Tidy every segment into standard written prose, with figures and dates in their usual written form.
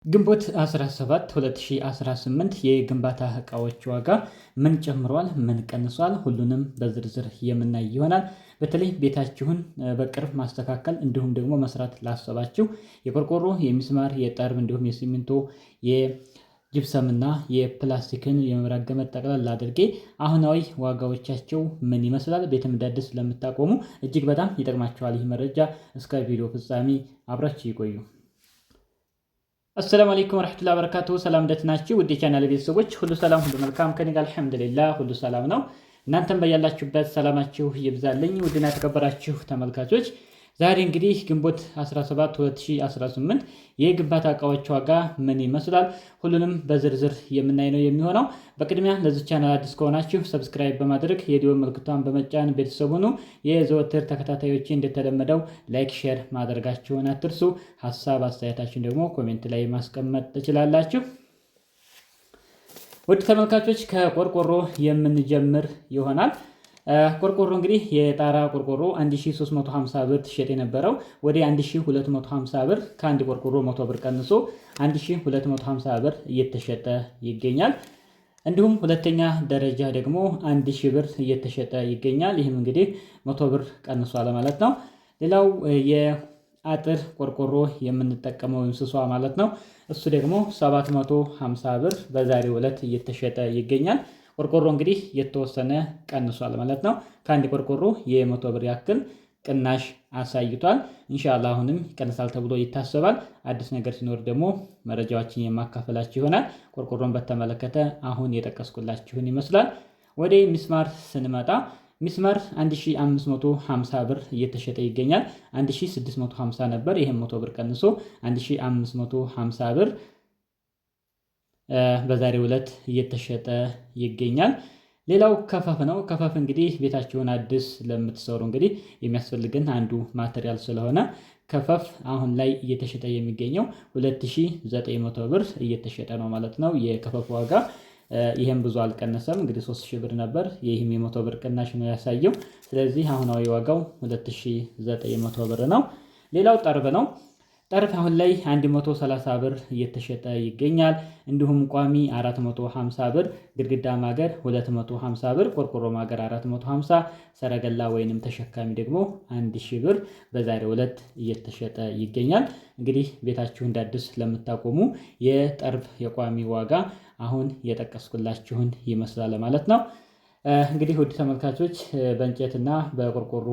ግንቦት 17 2018 የግንባታ እቃዎች ዋጋ ምን ጨምሯል? ምን ቀንሷል? ሁሉንም በዝርዝር የምናይ ይሆናል። በተለይ ቤታችሁን በቅርብ ማስተካከል እንዲሁም ደግሞ መስራት ላሰባችሁ የቆርቆሮ፣ የሚስማር፣ የጠርብ እንዲሁም የሲሚንቶ የጅብሰምና የፕላስቲክን የመብራት ገመድ ጠቅላላ አድርጌ አሁናዊ ዋጋዎቻቸው ምን ይመስላል ቤትም እንዳዲስ ለምታቆሙ እጅግ በጣም ይጠቅማችኋል። ይህ መረጃ እስከ ቪዲዮ ፍጻሜ አብራችሁ ይቆዩ። አሰላሙ አለይኩም ወራህመቱላሂ ወበረካቱሁ። ሰላም እንደት ናችሁ? ውድ የቻናል ቤተሰቦች ሁሉ ሰላም ሁሉ መልካም ከኔ ጋር አልሐምዱሊላህ ሁሉ ሰላም ነው። እናንተም በያላችሁበት ሰላማችሁ ይብዛልኝ። ውድና የተከበራችሁ ተመልካቾች ዛሬ እንግዲህ ግንቦት 17 2018 የግንባታ እቃዎች ዋጋ ምን ይመስላል ሁሉንም በዝርዝር የምናይ ነው የሚሆነው። በቅድሚያ ለዚህ ቻናል አዲስ ከሆናችሁ ሰብስክራይብ በማድረግ የደወል ምልክቷን በመጫን ቤተሰብ ሁኑ። የዘወትር ተከታታዮች እንደተለመደው ላይክ፣ ሼር ማድረጋችሁን አትርሱ። ሀሳብ አስተያየታችሁን ደግሞ ኮሜንት ላይ ማስቀመጥ ትችላላችሁ። ውድ ተመልካቾች ከቆርቆሮ የምንጀምር ይሆናል። ቆርቆሮ እንግዲህ የጣራ ቆርቆሮ 1350 ብር ትሸጥ የነበረው ወደ 1250 ብር ከአንድ ቆርቆሮ 100 ብር ቀንሶ 1250 ብር እየተሸጠ ይገኛል። እንዲሁም ሁለተኛ ደረጃ ደግሞ 1000 ብር እየተሸጠ ይገኛል። ይህም እንግዲህ 100 ብር ቀንሷል ማለት ነው። ሌላው የአጥር ቆርቆሮ የምንጠቀመው እንስሷ ማለት ነው። እሱ ደግሞ 750 ብር በዛሬው ዕለት እየተሸጠ ይገኛል። ቆርቆሮ እንግዲህ የተወሰነ ቀንሷል ማለት ነው። ከአንድ ቆርቆሮ የ100 ብር ያክል ቅናሽ አሳይቷል። ኢንሻአላህ አሁንም ይቀንሳል ተብሎ ይታሰባል። አዲስ ነገር ሲኖር ደግሞ መረጃዎችን የማካፈላችሁ ይሆናል። ቆርቆሮን በተመለከተ አሁን የጠቀስኩላችሁን ይመስላል። ወደ ሚስማር ስንመጣ ሚስማር 1550 ብር እየተሸጠ ይገኛል። 1650 ነበር። ይሄም 100 ብር ቀንሶ 1550 ብር በዛሬው ዕለት እየተሸጠ ይገኛል። ሌላው ከፈፍ ነው። ከፈፍ እንግዲህ ቤታችሁን አዲስ ለምትሰሩ እንግዲህ የሚያስፈልግን አንዱ ማቴሪያል ስለሆነ ከፈፍ አሁን ላይ እየተሸጠ የሚገኘው 2900 ብር እየተሸጠ ነው ማለት ነው የከፈፍ ዋጋ። ይሄም ብዙ አልቀነሰም። እንግዲህ 3000 ብር ነበር። ይህም የ100 ብር ቅናሽ ነው ያሳየው። ስለዚህ አሁናዊ ዋጋው 2900 ብር ነው። ሌላው ጠርብ ነው። ጠርብ አሁን ላይ 130 ብር እየተሸጠ ይገኛል። እንዲሁም ቋሚ 450 ብር፣ ግድግዳ ማገር 250 ብር፣ ቆርቆሮ ማገር 450፣ ሰረገላ ወይንም ተሸካሚ ደግሞ 1000 ብር በዛሬው ዕለት እየተሸጠ ይገኛል። እንግዲህ ቤታችሁ እንዳዲስ ለምታቆሙ የጠርብ የቋሚ ዋጋ አሁን የጠቀስኩላችሁን ይመስላል ማለት ነው። እንግዲህ ውድ ተመልካቾች በእንጨትና በቆርቆሮ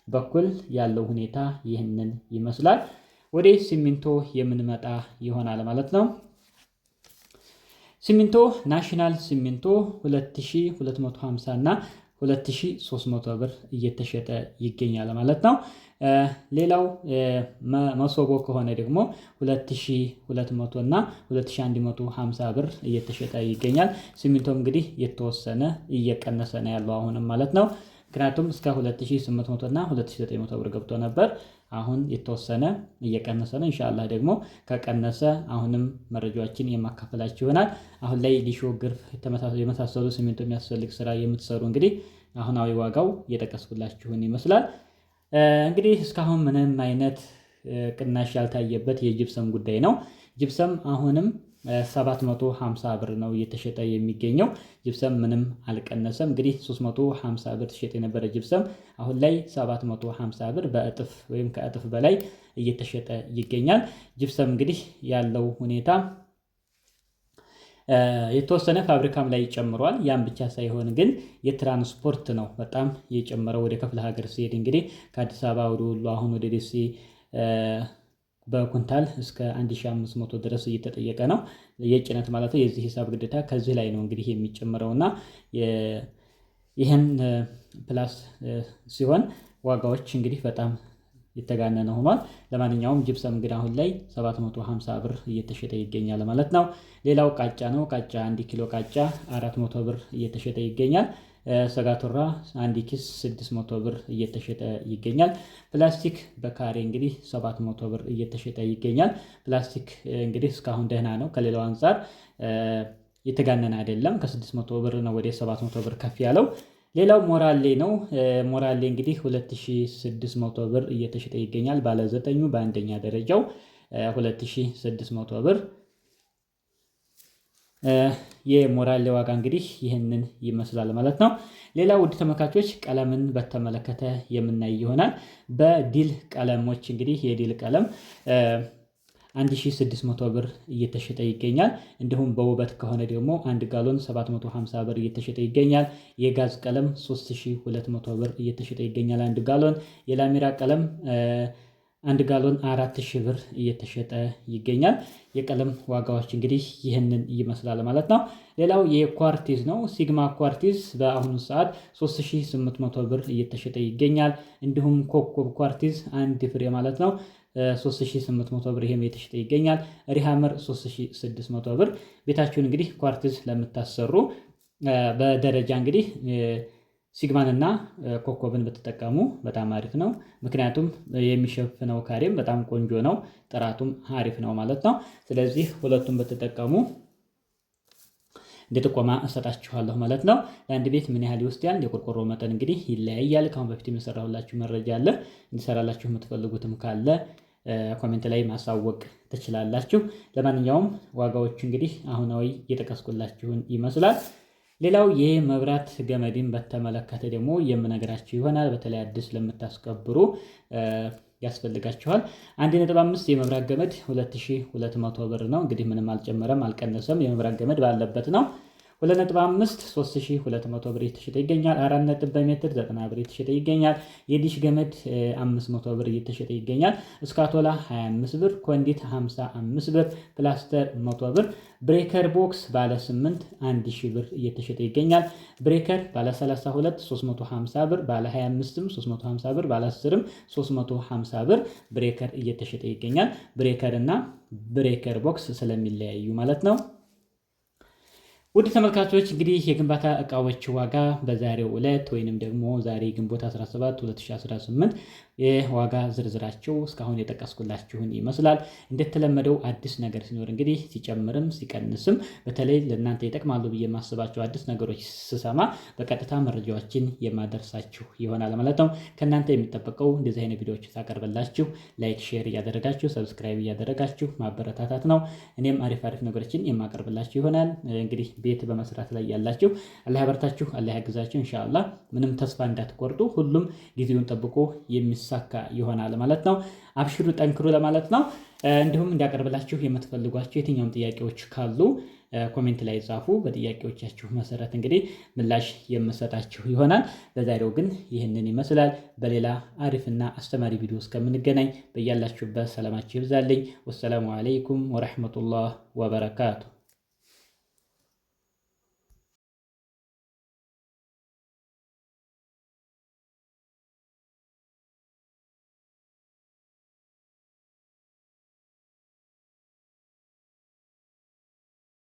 በኩል ያለው ሁኔታ ይህንን ይመስላል። ወደ ሲሚንቶ የምንመጣ ይሆናል ማለት ነው። ሲሚንቶ ናሽናል ሲሚንቶ 2250 እና 2300 ብር እየተሸጠ ይገኛል ማለት ነው። ሌላው መሶቦ ከሆነ ደግሞ 2200 እና 2150 ብር እየተሸጠ ይገኛል። ሲሚንቶም እንግዲህ የተወሰነ እየቀነሰ ነው ያለው አሁንም ማለት ነው። ምክንያቱም እስከ 2800 እና 2900 ብር ገብቶ ነበር። አሁን የተወሰነ እየቀነሰ ነው። ኢንሻአላህ ደግሞ ከቀነሰ አሁንም መረጃዎችን የማካፈላችሁ ይሆናል። አሁን ላይ ሊሾ፣ ግርፍ የመሳሰሉ ሲሚንቶ የሚያስፈልግ ስራ የምትሰሩ እንግዲህ አሁናዊ ዋጋው እየጠቀስኩላችሁን ይመስላል። እንግዲህ እስካሁን ምንም አይነት ቅናሽ ያልታየበት የጅብሰም ጉዳይ ነው። ጅብሰም አሁንም 750 ብር ነው እየተሸጠ የሚገኘው። ጅብሰም ምንም አልቀነሰም። እንግዲህ 350 ብር ተሸጠ የነበረ ጅብሰም አሁን ላይ 750 ብር በእጥፍ ወይም ከእጥፍ በላይ እየተሸጠ ይገኛል። ጅብሰም እንግዲህ ያለው ሁኔታ የተወሰነ ፋብሪካም ላይ ጨምሯል። ያን ብቻ ሳይሆን ግን የትራንስፖርት ነው በጣም የጨመረው። ወደ ክፍለ ሀገር ሲሄድ እንግዲህ ከአዲስ አበባ ወደ ወሎ አሁን ወደ ደሴ በኩንታል እስከ 1500 ድረስ እየተጠየቀ ነው የጭነት ማለት ነው። የዚህ ሂሳብ ግዴታ ከዚህ ላይ ነው እንግዲህ የሚጨምረውና ይህን ፕላስ ሲሆን ዋጋዎች እንግዲህ በጣም የተጋነነ ሆኗል። ለማንኛውም ጅብሰም እንግዲህ አሁን ላይ 750 ብር እየተሸጠ ይገኛል ማለት ነው። ሌላው ቃጫ ነው። ቃጫ 1 ኪሎ ቃጫ 400 ብር እየተሸጠ ይገኛል። ሰጋቱራ 1 ኪስ 600 ብር እየተሸጠ ይገኛል። ፕላስቲክ በካሬ እንግዲህ 700 ብር እየተሸጠ ይገኛል። ፕላስቲክ እንግዲህ እስካሁን ደህና ነው። ከሌላው አንፃር የተጋነነ አይደለም። ከ600 ብር ነው ወደ 700 ብር ከፍ ያለው። ሌላው ሞራሌ ነው። ሞራሌ እንግዲህ 2600 ብር እየተሸጠ ይገኛል። ባለ 9 በአንደኛ ደረጃው 2600 ብር የሞራል ዋጋ እንግዲህ ይህንን ይመስላል ማለት ነው። ሌላ ውድ ተመልካቾች ቀለምን በተመለከተ የምናይ ይሆናል። በዲል ቀለሞች እንግዲህ የዲል ቀለም 1600 ብር እየተሸጠ ይገኛል። እንዲሁም በውበት ከሆነ ደግሞ 1 ጋሎን 750 ብር እየተሸጠ ይገኛል። የጋዝ ቀለም 3200 ብር እየተሸጠ ይገኛል 1 ጋሎን። የላሜራ ቀለም 1 ጋሎን 4000 ብር እየተሸጠ ይገኛል። የቀለም ዋጋዎች እንግዲህ ይህንን ይመስላል ማለት ነው። ሌላው የኳርቲዝ ነው። ሲግማ ኳርቲዝ በአሁኑ ሰዓት 3800 ብር እየተሸጠ ይገኛል። እንዲሁም ኮከብ ኳርቲዝ 1 ፍሬ ማለት ነው 3800 ብር ይሄም የተሸጠ ይገኛል። ሪሃመር 3600 ብር። ቤታችሁን እንግዲህ ኳርቲዝ ለምታሰሩ በደረጃ እንግዲህ ሲግማንና ኮከብን ብትጠቀሙ በጣም አሪፍ ነው። ምክንያቱም የሚሸፍነው ካሬም በጣም ቆንጆ ነው፣ ጥራቱም አሪፍ ነው ማለት ነው። ስለዚህ ሁለቱም ብትጠቀሙ እንደ ጥቆማ እሰጣችኋለሁ ማለት ነው። ለአንድ ቤት ምን ያህል ይወስዳል? የቆርቆሮ መጠን እንግዲህ ይለያያል። ከአሁን በፊት የሰራሁላችሁ መረጃ አለ። እንዲሰራላችሁ የምትፈልጉትም ካለ ኮሜንት ላይ ማሳወቅ ትችላላችሁ። ለማንኛውም ዋጋዎቹ እንግዲህ አሁናዊ የጠቀስኩላችሁን ይመስላል። ሌላው የመብራት ገመድን በተመለከተ ደግሞ የምነግራችሁ ይሆናል። በተለይ አዲስ ለምታስቀብሩ ያስፈልጋችኋል። 1.5 የመብራት ገመድ 2200 ብር ነው። እንግዲህ ምንም አልጨመረም አልቀነሰም። የመብራት ገመድ ባለበት ነው። 2.5 3200 ብር እየተሸጠ ይገኛል። 4 ነጥብ በሜትር 90 ብር እየተሸጠ ይገኛል። የዲሽ ገመድ 500 ብር እየተሸጠ ይገኛል። እስካቶላ 25 ብር፣ ኮንዲት 55 ብር፣ ፕላስተር 100 ብር፣ ብሬከር ቦክስ ባለ 8 1000 ብር እየተሸጠ ይገኛል። ብሬከር ባለ 32 350 ብር፣ ባለ 25ም 350 ብር፣ ባለ 10ም 350 ብር ብሬከር እየተሸጠ ይገኛል። ብሬከር እና ብሬከር ቦክስ ስለሚለያዩ ማለት ነው። ውድ ተመልካቾች እንግዲህ የግንባታ እቃዎች ዋጋ በዛሬው ዕለት ወይንም ደግሞ ዛሬ ግንቦት 17 2018 የዋጋ ዝርዝራቸው እስካሁን የጠቀስኩላችሁን ይመስላል። እንደተለመደው አዲስ ነገር ሲኖር እንግዲህ ሲጨምርም ሲቀንስም በተለይ ለእናንተ ይጠቅማሉ ብዬ የማስባቸው አዲስ ነገሮች ስሰማ በቀጥታ መረጃዎችን የማደርሳችሁ ይሆናል ማለት ነው። ከእናንተ የሚጠበቀው እንደዚህ አይነት ቪዲዮዎች ሳቀርብላችሁ ላይክ፣ ሼር እያደረጋችሁ ሰብስክራይብ እያደረጋችሁ ማበረታታት ነው። እኔም አሪፍ ነገሮችን የማቀርብላችሁ ይሆናል። እንግዲህ ቤት በመስራት ላይ ያላችሁ አላህ ያበርታችሁ፣ አላህ ያግዛችሁ። ኢንሻአላህ ምንም ተስፋ እንዳትቆርጡ፣ ሁሉም ጊዜውን ጠብቆ የሚሳካ ይሆናል ማለት ነው። አብሽሩ፣ ጠንክሩ ለማለት ነው። እንዲሁም እንዲያቀርብላችሁ የምትፈልጓቸው የትኛውም ጥያቄዎች ካሉ ኮሜንት ላይ ጻፉ። በጥያቄዎቻችሁ መሰረት እንግዲህ ምላሽ የምሰጣችሁ ይሆናል። ለዛሬው ግን ይህንን ይመስላል። በሌላ አሪፍና አስተማሪ ቪዲዮ እስከምንገናኝ በያላችሁበት ሰላማችሁ ይብዛልኝ። ወሰላሙ አለይኩም ወረሕመቱላህ ወበረካቱ።